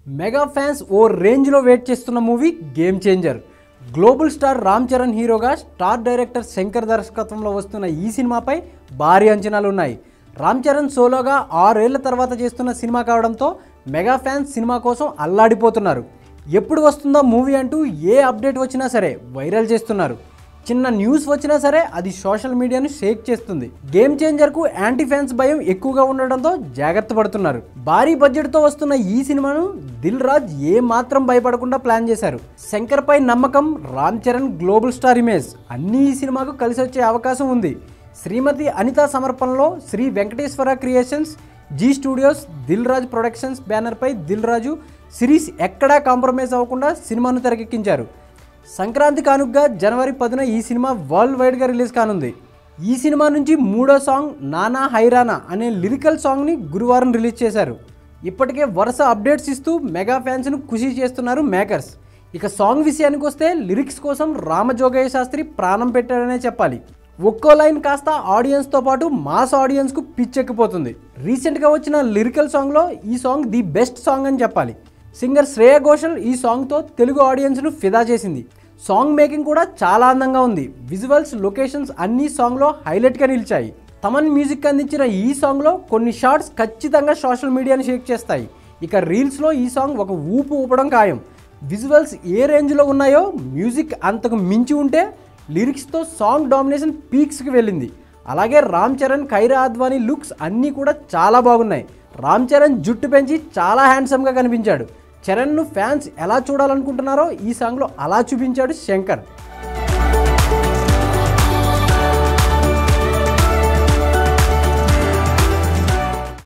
Mega fans ఓ రేంజ్లో wait చేస్తున్న movie game changer. Global star Ram Charan హీరోగా స్టార్ డైరెక్టర్ శంకర్ దర్శకత్వంలో వస్తున్న ఈ సినిమాపై భారీ అంచనాలు ఉన్నాయి. రామ్ చరణ్ సోలోగా 6 ఏళ్ల తర్వాత చేస్తున్న సినిమా కావడంతో మెగా ఫ్యాన్స్ సినిమా కోసం అల్లాడిపోతున్నారు. ఎప్పుడు వస్తుందో మూవీ అంటూ ఏ అప్డేట్ వచ్చినా సరే వైరల్ చేస్తున్నారు. చిన్న న్యూస్ వచ్చినా సరే అది సోషల్ మీడియాను షేక్ చేస్తుంది. గేమ్ చేంజర్కు యాంటీ ఫ్యాన్స్ భయం ఎక్కువగా ఉండడంతో జాగ్రత్త పడుతున్నారు. భారీ బడ్జెట్తో వస్తున్న ఈ సినిమాను దిల్ రాజు ఏ మాత్రం భయపడకుండా ప్లాన్ చేశారు. శంకర్ పై నమ్మకం, Ram Charan global star image అన్నీ ఈ సినిమాకు కలిసి వచ్చే అవకాశం ఉంది. శ్రీమతి అనిత సమర్పణలో Sri Venkateswara creations, Zee studios, Dil Raju productions బ్యానర్పై దిల్ రాజు సిరీస్ ఎక్కడా కాంప్రమైజ్ అవ్వకుండా సినిమాను తెరకెక్కించారు. సంక్రాంతి కానుకగా జనవరి 10న ఈ సినిమా వరల్డ్ వైడ్గా రిలీజ్ కానుంది. ఈ సినిమా నుంచి 3వ సాంగ్ నానా హైరానా అనే లిరికల్ సాంగ్ని గురువారం రిలీజ్ చేశారు. ఇప్పటికే వరుస అప్డేట్స్ ఇస్తూ మెగా ఫ్యాన్స్ను ఖుషి చేస్తున్నారు మేకర్స్. ఇక సాంగ్ విషయానికి వస్తే లిరిక్స్ కోసం రామజోగయ్య శాస్త్రి ప్రాణం పెట్టారనే చెప్పాలి. ఒక్కో లైన్ కాస్త ఆడియన్స్తో పాటు మాస్ ఆడియన్స్కు పిచ్చెక్కిపోతుంది. రీసెంట్గా వచ్చిన లిరికల్ సాంగ్లో ఈ సాంగ్ ది బెస్ట్ సాంగ్ అని చెప్పాలి. సింగర్ శ్రేయా ఘోషల్ ఈ సాంగ్తో తెలుగు ఆడియన్స్ను ఫిదా చేసింది. సాంగ్ మేకింగ్ కూడా చాలా అందంగా ఉంది. విజువల్స్, లొకేషన్స్ అన్నీ సాంగ్లో హైలైట్గా నిలిచాయి. తమన్ మ్యూజిక్ అందించిన ఈ సాంగ్లో కొన్ని షార్ట్స్ ఖచ్చితంగా సోషల్ మీడియాని షేక్ చేస్తాయి. ఇక రీల్స్లో ఈ సాంగ్ ఒక ఊపు ఊపడం ఖాయం. విజువల్స్ ఏ రేంజ్లో ఉన్నాయో మ్యూజిక్ అంతకు మించి ఉంటే లిరిక్స్తో సాంగ్ డామినేషన్ పీక్స్కి వెళ్ళింది. అలాగే రామ్ చరణ్, ఖైరా అద్వానీ లుక్స్ అన్నీ కూడా చాలా బాగున్నాయి. రామ్ చరణ్ జుట్టు పెంచి చాలా హ్యాండ్సమ్గా కనిపించాడు. చరణ్ను ఫ్యాన్స్ ఎలా చూడాలనుకుంటున్నారో ఈ సాంగ్లో అలా చూపించాడు శంకర్.